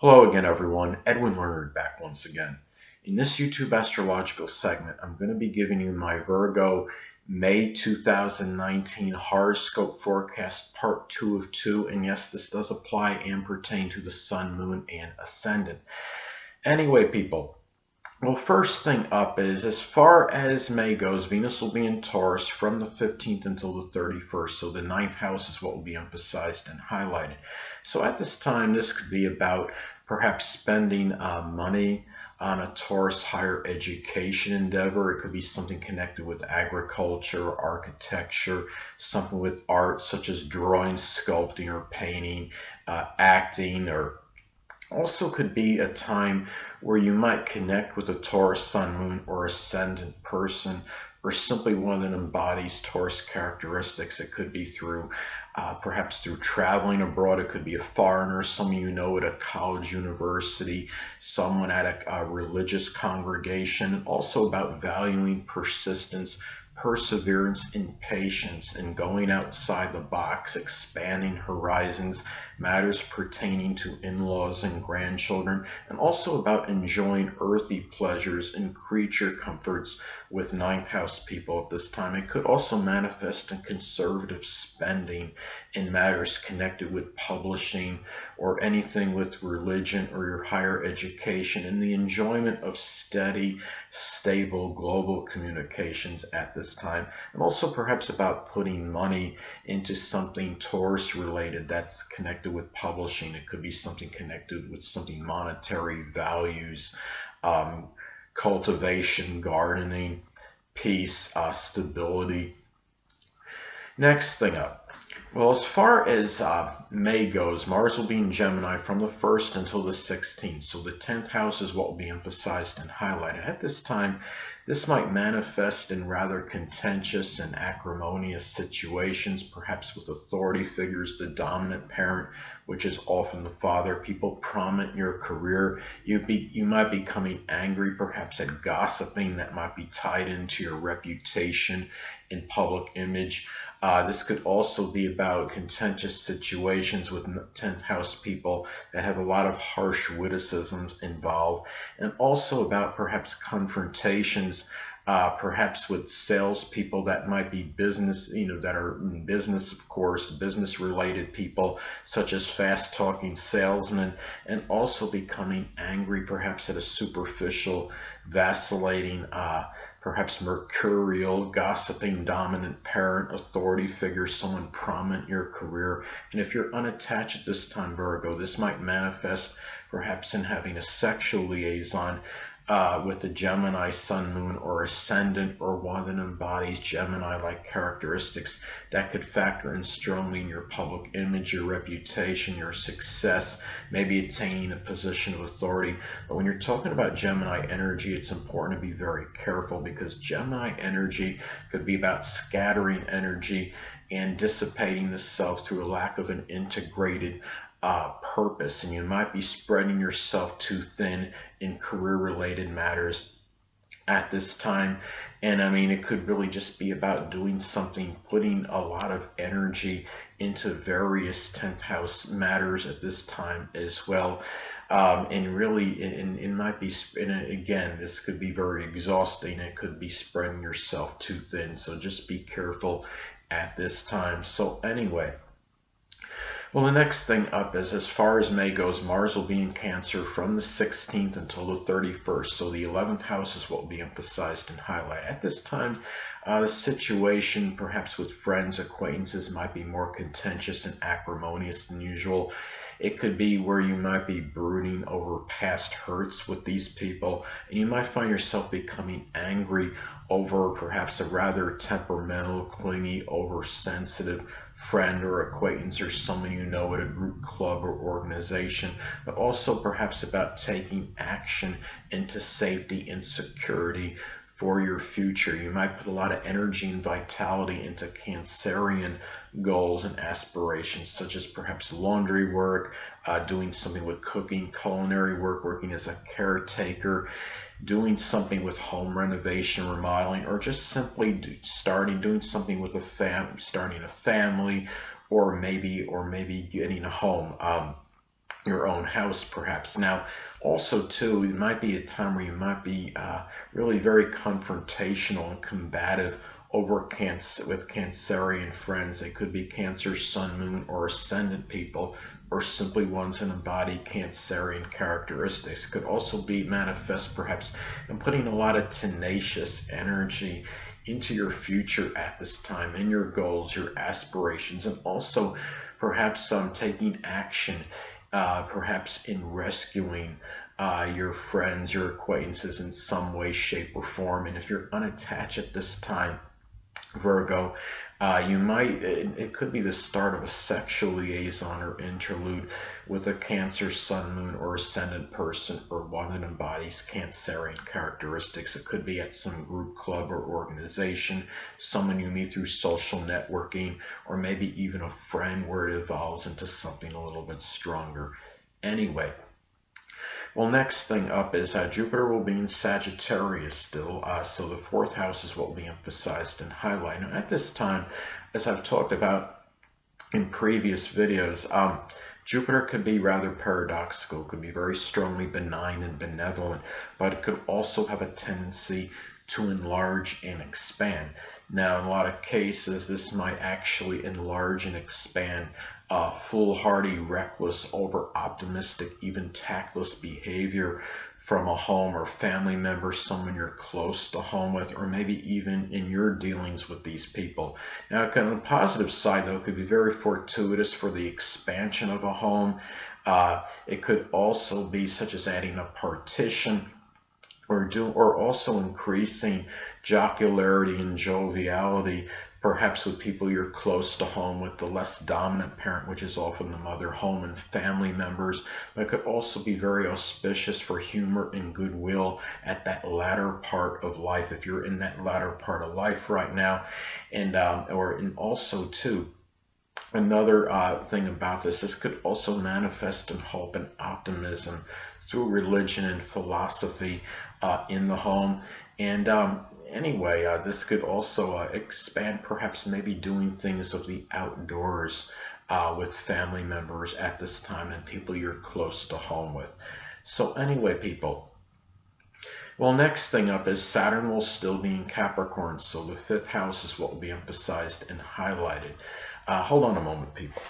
Hello again, everyone. Edwin Learnard back once again. In this YouTube astrological segment, I'm going to be giving you my Virgo May 2019 horoscope forecast part 2 of 2. And yes, this does apply and pertain to the Sun, Moon, and Ascendant. Anyway, people, well, first thing up is as far as May goes, Venus will be in Taurus from the 15th until the 31st. So the ninth house is what will be emphasized and highlighted. So at this time, this could be about perhaps spending money on a Taurus higher education endeavor. It could be something connected with agriculture, architecture, something with art such as drawing, sculpting, or painting, acting, or also could be a time where you might connect with a Taurus Sun, Moon, or Ascendant person, or simply one that embodies Taurus characteristics. It could be through, perhaps through traveling abroad. It could be a foreigner, someone you know at a college, university, someone at a religious congregation. Also about valuing persistence, perseverance, and patience, and going outside the box, expanding horizons, matters pertaining to in-laws and grandchildren, and also about enjoying earthly pleasures and creature comforts with ninth house people at this time. It could also manifest in conservative spending in matters connected with publishing or anything with religion or your higher education, and the enjoyment of steady, stable global communications at this time, and also perhaps about putting money into something Taurus related that's connected with publishing. It could be something connected with something monetary, values, cultivation, gardening, peace, stability. Next thing up. Well, as far as May goes, Mars will be in Gemini from the 1st until the 16th. So the 10th house is what will be emphasized and highlighted. At this time, this might manifest in rather contentious and acrimonious situations, perhaps with authority figures, the dominant parent, which is often the father. People prominent in your career. You might be becoming angry, perhaps at gossiping that might be tied into your reputation and public image. This could also be about contentious situations with 10th house people that have a lot of harsh witticisms involved, and also about perhaps confrontations, perhaps with salespeople that might be business, that are in business, of course, business related people, such as fast talking salesmen, and also becoming angry, perhaps at a superficial, vacillating, perhaps mercurial, gossiping, dominant parent, authority figure, someone prominent in your career. And if you're unattached at this time, Virgo, this might manifest perhaps in having a sexual liaison with the Gemini, Sun, Moon, or Ascendant, or one that embodies Gemini-like characteristics that could factor in strongly in your public image, your reputation, your success, maybe attaining a position of authority. But when you're talking about Gemini energy, it's important to be very careful, because Gemini energy could be about scattering energy and dissipating the self through a lack of an integrated purpose, and you might be spreading yourself too thin in career related matters at this time. And I mean, it could really just be about doing something, putting a lot of energy into various 10th house matters at this time as well. And really, it might be, and again, this could be very exhausting. It could be spreading yourself too thin. So just be careful at this time. So anyway, well, the next thing up is, as far as May goes, Mars will be in Cancer from the 16th until the 31st. So the 11th house is what will be emphasized and highlighted. At this time, the situation, perhaps with friends, acquaintances, might be more contentious and acrimonious than usual. It could be where you might be brooding over past hurts with these people, and you might find yourself becoming angry over perhaps a rather temperamental, clingy, oversensitive friend or acquaintance, or someone you know at a group, club, or organization, but also perhaps about taking action into safety and security for your future. You might put a lot of energy and vitality into Cancerian goals and aspirations, such as perhaps laundry work, doing something with cooking, culinary work, working as a caretaker, doing something with home renovation, remodeling, or just simply doing something with starting a family, or maybe getting a home. your own house perhaps. Now also too, it might be a time where you might be really very confrontational and combative over with Cancerian friends. They could be Cancer, Sun, Moon, or Ascendant people, or simply ones that embody Cancerian characteristics. Could also be manifest perhaps in putting a lot of tenacious energy into your future at this time, in your goals, your aspirations, and also perhaps taking action, perhaps in rescuing your friends, your acquaintances in some way, shape, or form. And if you're unattached at this time, Virgo, you might, it could be the start of a sexual liaison or interlude with a Cancer, Sun, Moon, or Ascendant person, or one that embodies Cancerian characteristics. It could be at some group, club, or organization, someone you meet through social networking, or maybe even a friend where it evolves into something a little bit stronger. Anyway, well, next thing up is Jupiter will be in Sagittarius still, so the fourth house is what will be emphasized and highlighted. Now, at this time, as I've talked about in previous videos, Jupiter could be rather paradoxical, could be very strongly benign and benevolent, but it could also have a tendency to enlarge and expand. Now, in a lot of cases, this might actually enlarge and expand foolhardy, reckless, over-optimistic, even tactless behavior from a home or family member, someone you're close to home with, or maybe even in your dealings with these people. Now, on the positive side, though, it could be very fortuitous for the expansion of a home. It could also be such as adding a partition, or also increasing jocularity and joviality, perhaps with people you're close to home with, the less dominant parent, which is often the mother, home and family members. But it could also be very auspicious for humor and goodwill at that latter part of life, if you're in that latter part of life right now. And also too, another thing about this could also manifest in hope and optimism through religion and philosophy in the home. And anyway, this could also expand, perhaps maybe doing things of the outdoors with family members at this time and people you're close to home with. So anyway, people, well, next thing up is Saturn will still be in Capricorn, so the fifth house is what will be emphasized and highlighted. Hold on a moment, people.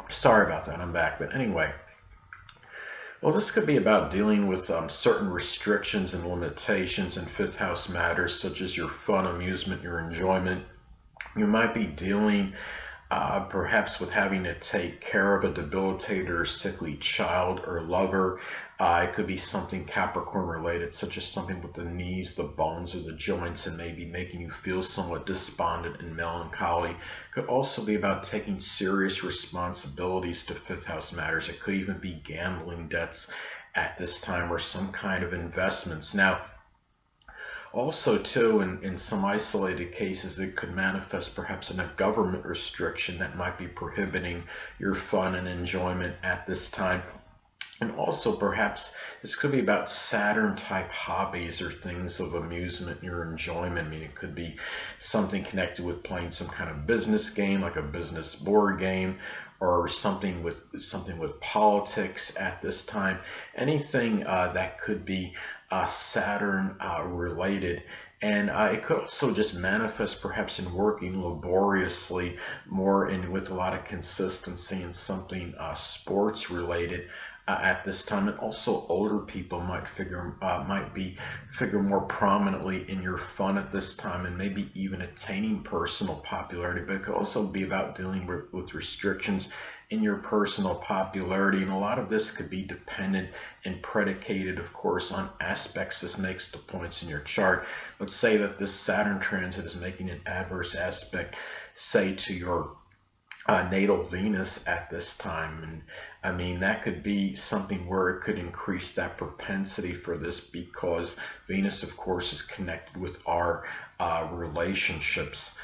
Sorry about that, I'm back. But anyway, well, this could be about dealing with certain restrictions and limitations in fifth house matters, such as your fun, amusement, your enjoyment. You might be dealing perhaps with having to take care of a debilitated or sickly child or lover. It could be something Capricorn related, such as something with the knees, the bones, or the joints, and maybe making you feel somewhat despondent and melancholy. It could also be about taking serious responsibilities to fifth house matters. It could even be gambling debts at this time, or some kind of investments. Now, also, too, in some isolated cases, it could manifest perhaps in a government restriction that might be prohibiting your fun and enjoyment at this time. And also, perhaps, this could be about Saturn-type hobbies or things of amusement, your enjoyment. I mean, it could be something connected with playing some kind of business game, like a business board game, or something with politics at this time. Anything that could be Saturn related. And it could also just manifest perhaps in working laboriously, more in with a lot of consistency in something sports related at this time. And also older people might figure more prominently in your fun at this time, and maybe even attaining personal popularity. But it could also be about dealing with restrictions in your personal popularity, and a lot of this could be dependent and predicated, of course, on aspects this makes to points in your chart. Let's say that this Saturn transit is making an adverse aspect, say, to your natal Venus at this time. And I mean, that could be something where it could increase that propensity for this, because Venus, of course, is connected with our relationships.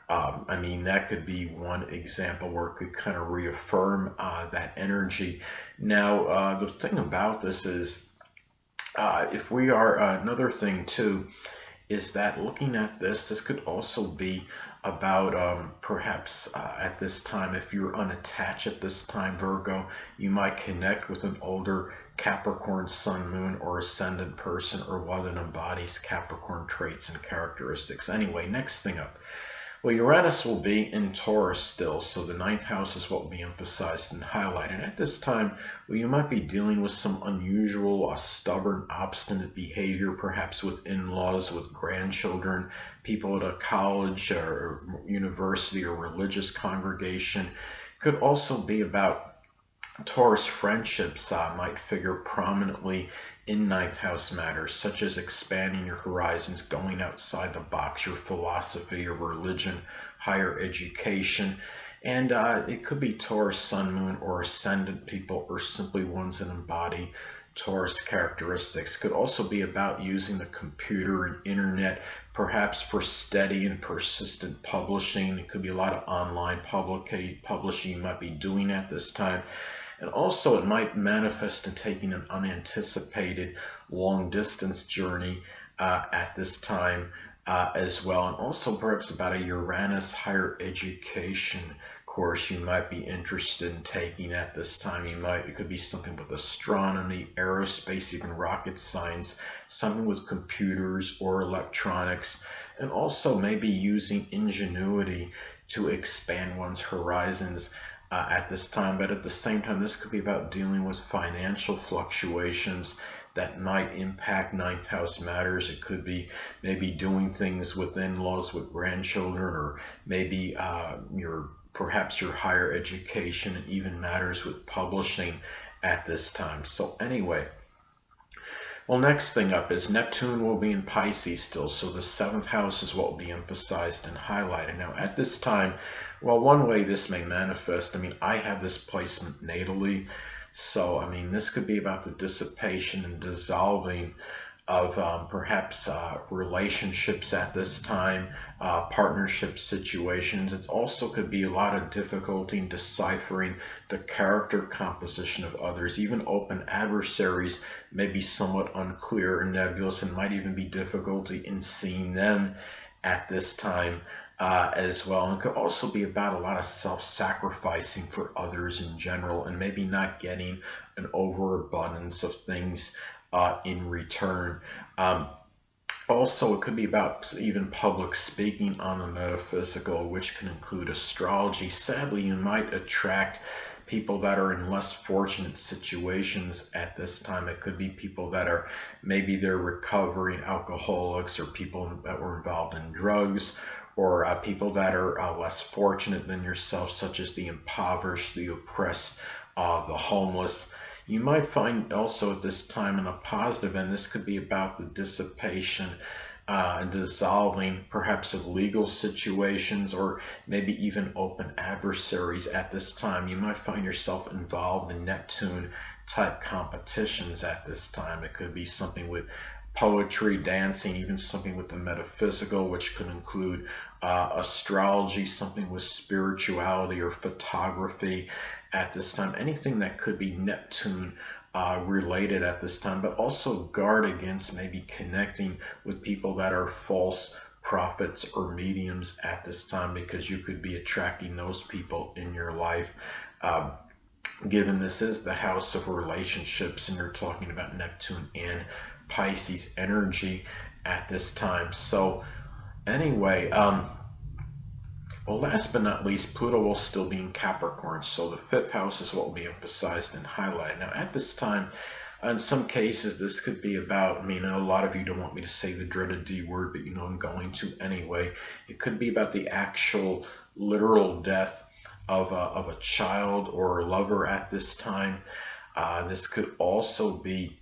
I mean, that could be one example where it could kind of reaffirm that energy. Now, the thing about this is, if we are, another thing too, is that looking at this could also be about perhaps at this time, if you're unattached at this time, Virgo, you might connect with an older Capricorn sun, moon, or ascendant person, or one that embodies Capricorn traits and characteristics. Anyway, next thing up. Well, Uranus will be in Taurus still, so the ninth house is what will be emphasized and highlighted. At this time, well, you might be dealing with some unusual, stubborn, obstinate behavior, perhaps with in-laws, with grandchildren, people at a college or university or religious congregation. Could also be about Taurus friendships might figure prominently in ninth house matters, such as expanding your horizons, going outside the box, your philosophy or religion, higher education. And it could be Taurus, sun, moon, or ascendant people, or simply ones that embody Taurus characteristics. Could also be about using the computer and internet, perhaps for steady and persistent publishing. It could be a lot of online publishing you might be doing at this time. And also it might manifest in taking an unanticipated long-distance journey at this time as well. And also perhaps about a Uranus higher education course you might be interested in taking at this time. It could be something with astronomy, aerospace, even rocket science, something with computers or electronics, and also maybe using ingenuity to expand one's horizons at this time. But at the same time, this could be about dealing with financial fluctuations that might impact ninth house matters. It could be maybe doing things with in-laws, with grandchildren, or maybe perhaps your higher education, and even matters with publishing at this time. So anyway, well, next thing up is Neptune will be in Pisces still, so the seventh house is what will be emphasized and highlighted. Now, at this time, well, one way this may manifest, I have this placement natally, so, this could be about the dissipation and dissolving of perhaps relationships at this time, partnership situations. It also could be a lot of difficulty in deciphering the character composition of others. Even open adversaries may be somewhat unclear and nebulous, and might even be difficulty in seeing them at this time as well. And it could also be about a lot of self-sacrificing for others in general, and maybe not getting an overabundance of things in return. Also, it could be about even public speaking on the metaphysical, which can include astrology. Sadly, you might attract people that are in less fortunate situations at this time. It could be people that are, maybe they're recovering alcoholics, or people that were involved in drugs, or people that are less fortunate than yourself, such as the impoverished, the oppressed, the homeless. You might find also at this time in a positive end, this could be about the dissipation and dissolving perhaps of legal situations, or maybe even open adversaries at this time. You might find yourself involved in Neptune type competitions at this time. It could be something with poetry, dancing, even something with the metaphysical, which could include astrology, something with spirituality or photography at this time. Anything that could be Neptune related at this time, but also guard against maybe connecting with people that are false prophets or mediums at this time, because you could be attracting those people in your life. Given this is the house of relationships, and you're talking about Neptune and Pisces energy at this time. So anyway, well, last but not least, Pluto will still be in Capricorn, so the fifth house is what will be emphasized and highlighted. Now, at this time, in some cases, this could be about, I know a lot of you don't want me to say the dreaded D word, but I'm going to anyway. It could be about the actual literal death of a child or a lover at this time. This could also be,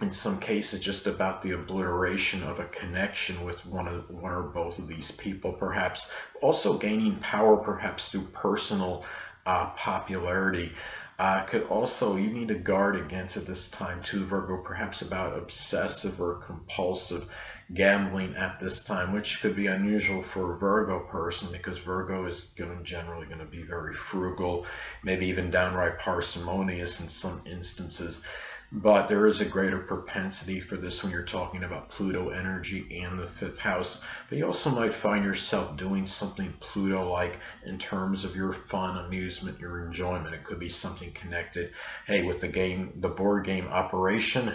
in some cases, just about the obliteration of a connection with one or both of these people, perhaps also gaining power, perhaps through personal popularity. Could also, you need to guard against at this time too, Virgo, perhaps about obsessive or compulsive gambling at this time, which could be unusual for a Virgo person, because Virgo is generally going to be very frugal, maybe even downright parsimonious in some instances. but there is a greater propensity for this when you're talking about Pluto energy and the 5th house. But you also might find yourself doing something Pluto-like in terms of your fun, amusement, your enjoyment. It could be something connected, hey, with the board game Operation,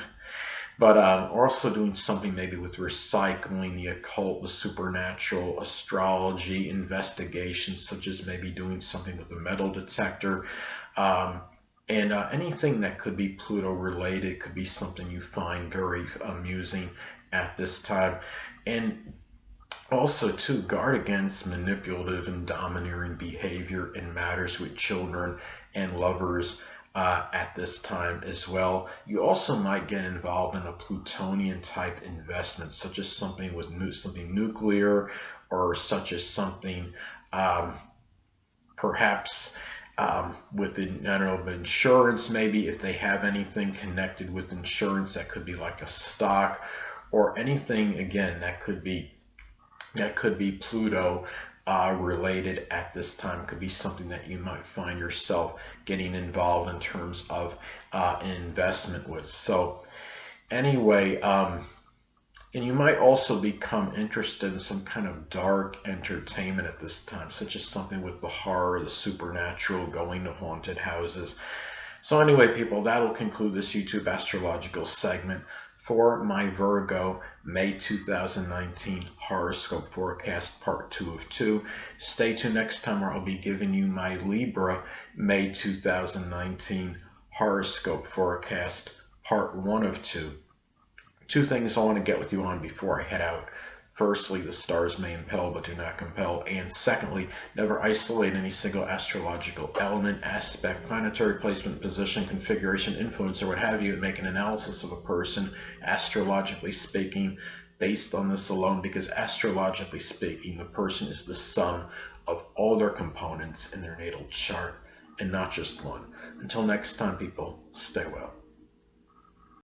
but also doing something maybe with recycling, the occult, the supernatural, astrology, investigations, such as maybe doing something with a metal detector. And anything that could be Pluto related could be something you find very amusing at this time. And also, too, guard against manipulative and domineering behavior in matters with children and lovers at this time as well. You also might get involved in a Plutonian type investment, such as something with something nuclear, or such as something perhaps with, I don't know, insurance, maybe if they have anything connected with insurance, that could be like a stock or anything, again, that could be Pluto related at this time. Could be something that you might find yourself getting involved in terms of an investment with. So anyway, and you might also become interested in some kind of dark entertainment at this time, such as something with the horror, the supernatural, going to haunted houses. So anyway, people, that'll conclude this YouTube astrological segment for my Virgo May 2019 horoscope forecast, part 2 of 2. Stay tuned next time where I'll be giving you my Libra May 2019 horoscope forecast, part 1 of 2. Two things I want to get with you on before I head out. Firstly, the stars may impel but do not compel. And secondly, never isolate any single astrological element, aspect, planetary placement, position, configuration, influence, or what have you, and make an analysis of a person, astrologically speaking, based on this alone, because astrologically speaking, the person is the sum of all their components in their natal chart, and not just one. Until next time, people, stay well.